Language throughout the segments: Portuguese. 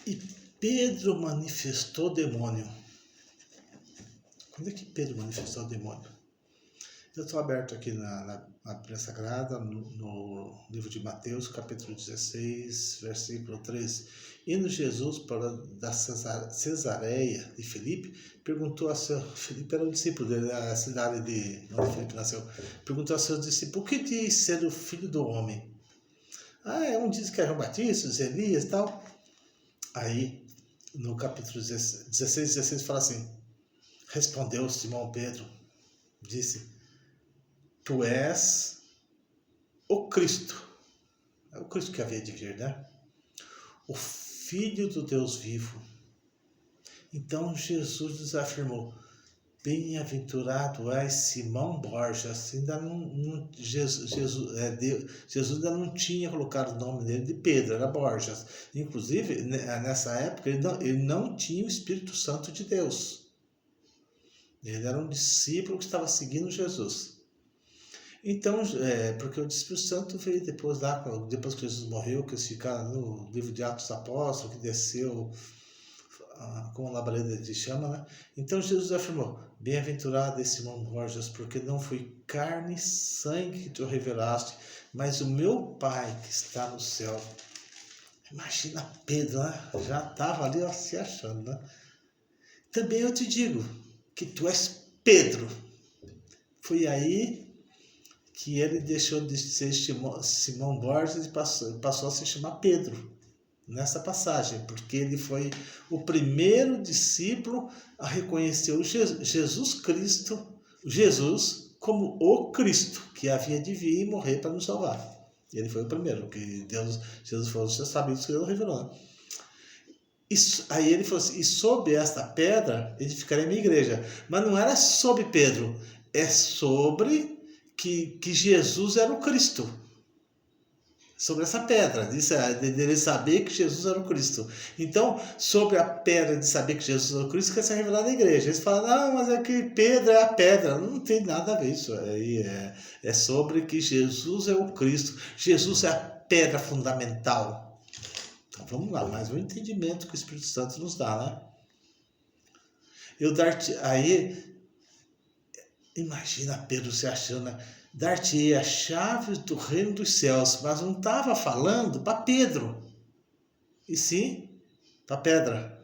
E Pedro manifestou o demônio. Quando é que Pedro manifestou o demônio? Eu estou aberto aqui na Bíblia Sagrada, no livro de Mateus, capítulo 16, versículo 13. Indo Jesus da Cesareia de Filipe, perguntou a seu... Filipe era o discípulo dele, a cidade onde Filipe nasceu. Perguntou a seus discípulos, o que diz ser o filho do homem? Um diz que é João Batista, Elias e tal. Aí, no capítulo 16 fala assim, respondeu Simão Pedro, disse, tu és o Cristo. É o Cristo que havia de vir, né? O Filho do Deus vivo. Então Jesus lhes afirmou, bem-aventurado és Simão Borjas. Ainda Jesus ainda não tinha colocado o nome dele de Pedro, era Borjas. Inclusive, nessa época, ele não tinha o Espírito Santo de Deus. Ele era um discípulo que estava seguindo Jesus. Então, porque o Espírito Santo veio depois que Jesus morreu, que eles ficaram no livro de Atos dos Apóstolos, que desceu com a labareda de chama, né? Então Jesus afirmou, bem-aventurado é Simão Borjas, porque não foi carne e sangue que te revelaste, mas o meu Pai que está no céu. Imagina Pedro, né? Já estava ali se achando, né? Também eu te digo que tu és Pedro. Foi aí que ele deixou de ser Simão Borges e passou a se chamar Pedro, nessa passagem, porque ele foi o primeiro discípulo a reconhecer o Jesus como o Cristo, que havia de vir e morrer para nos salvar. Ele foi o primeiro, porque Jesus falou, você sabe isso que ele revelou, né? Aí ele falou assim, e sobre esta pedra edificarei minha igreja. Mas não era sobre Pedro, é sobre que Jesus era o Cristo. Sobre essa pedra, dele saber que Jesus era o Cristo. Então, sobre a pedra de saber que Jesus era o Cristo, que é revelado na igreja. Eles falam, mas é que Pedro é a pedra. Não tem nada a ver isso. É sobre que Jesus é o Cristo. Jesus é a pedra fundamental. Então, vamos lá, mais um entendimento que o Espírito Santo nos dá, né? Aí, imagina Pedro se achando, né? Dar-te-ei as chaves do reino dos céus, mas não estava falando para Pedro, e sim para a pedra.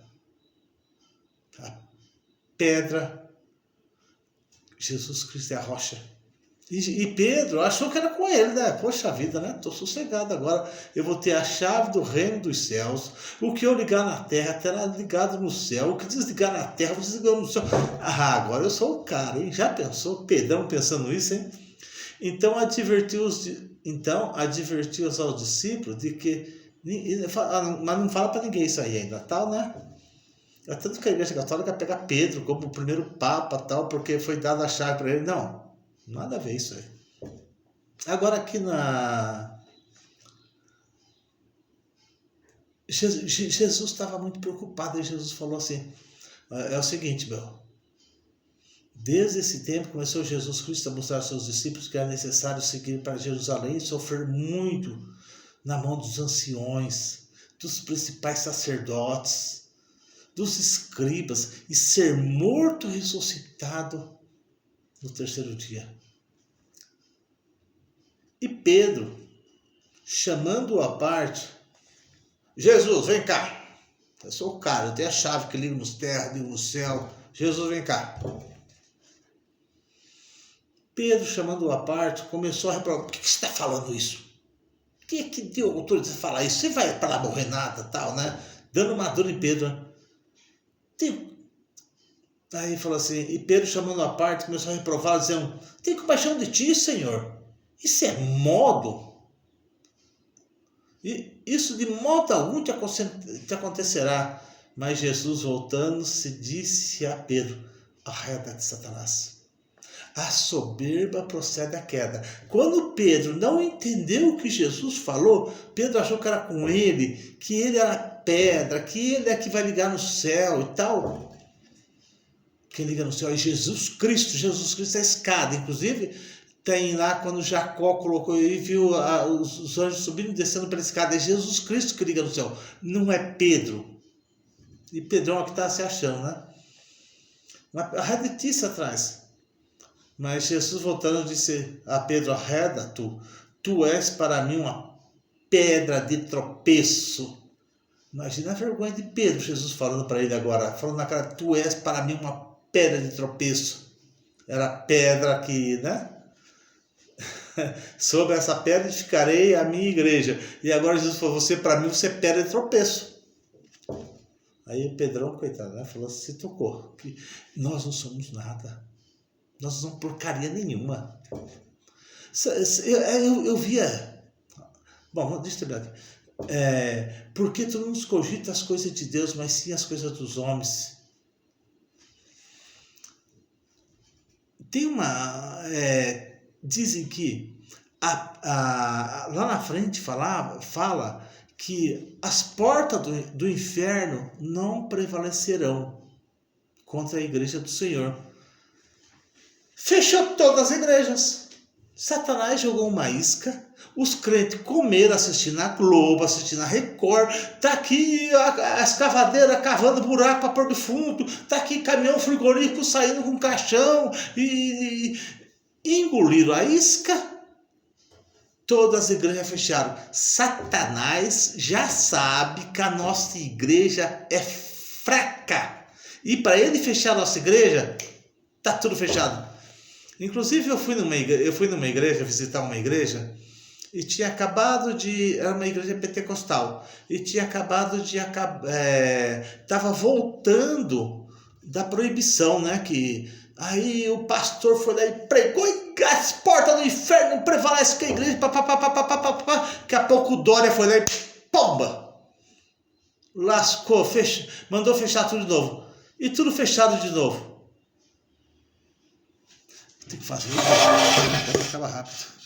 A pedra, Jesus Cristo é a rocha. E Pedro achou que era com ele, né? Poxa vida, né? Estou sossegado agora. Eu vou ter a chave do reino dos céus. O que eu ligar na terra terá ligado no céu. O que desligar na terra, vou desligar no céu. Agora eu sou o cara, hein? Já pensou? Pedrão pensando isso, hein? Então advertiu aos discípulos de que... Mas não fala para ninguém isso aí ainda, tal, né? É tanto que a Igreja Católica pega Pedro como o primeiro Papa, tal, porque foi dada a chave para ele. Não. Nada a ver isso aí. Agora aqui Jesus estava muito preocupado e Jesus falou assim, é o seguinte, desde esse tempo começou Jesus Cristo a mostrar aos seus discípulos que era necessário seguir para Jerusalém e sofrer muito na mão dos anciões, dos principais sacerdotes, dos escribas e ser morto e ressuscitado no terceiro dia. E Pedro, chamando-o à parte, Jesus, vem cá. Eu sou o cara, eu tenho a chave que liga nos terra, liga no céu. Jesus, vem cá. Pedro, chamando-o à parte, começou a reprovar. Por que você está falando isso? Quem é que deu autoridade de falar isso? Você vai para lá morrer nada, tal, né? Dando uma dor em Pedro, né? Aí falou assim, e Pedro, chamando à parte, começou a reprovar, dizendo, tenho compaixão de ti, Senhor. Isso é modo? E isso de modo algum te acontecerá. Mas Jesus, voltando-se, disse a Pedro, arreda-te, Satanás. A soberba procede da queda. Quando Pedro não entendeu o que Jesus falou, Pedro achou que era com ele, que ele era pedra, que ele é que vai ligar no céu e tal. Quem liga no céu é Jesus Cristo é a escada. Inclusive, tem lá quando Jacó colocou e viu os anjos subindo e descendo pela escada. É Jesus Cristo que liga no céu, não é Pedro. E Pedrão aqui está se achando, né? Arreda-te atrás. Mas Jesus voltando disse a Pedro, arreda tu és para mim uma pedra de tropeço. Imagina a vergonha de Pedro, Jesus falando para ele agora, falando na cara, tu és para mim uma pedra de tropeço. Era a pedra que, né? Sobre essa pedra edificarei a minha igreja. E agora Jesus falou, você para mim, você é pedra de tropeço. Aí o Pedrão, coitado, né? Falou, se tocou. Que nós não somos nada. Nós não somos porcaria nenhuma. Eu via... Bom, deixa eu terminar aqui. Porque tu não cogita as coisas de Deus, mas sim as coisas dos homens. Tem uma... dizem que lá na frente fala que as portas do inferno não prevalecerão contra a igreja do Senhor. Fechou todas as igrejas. Satanás jogou uma isca. Os crentes comeram assistindo a Globo, assistindo a Record. Tá aqui a escavadeira cavando buraco para pôr defunto. Tá aqui caminhão frigorífico saindo com caixão. E engoliram a isca. Todas as igrejas fecharam. Satanás já sabe que a nossa igreja é fraca. E para ele fechar a nossa igreja, tá tudo fechado. Inclusive eu fui numa igreja, visitar uma igreja, e tinha acabado de... Era uma igreja pentecostal. E tinha acabado de... Estava voltando da proibição, né? Aí o pastor foi lá e pregou e as portas do inferno não prevalece com a igreja. Daqui a pouco o Dória foi lá e pomba! Lascou, mandou fechar tudo de novo. E tudo fechado de novo. Tem que fazer, acaba rápido.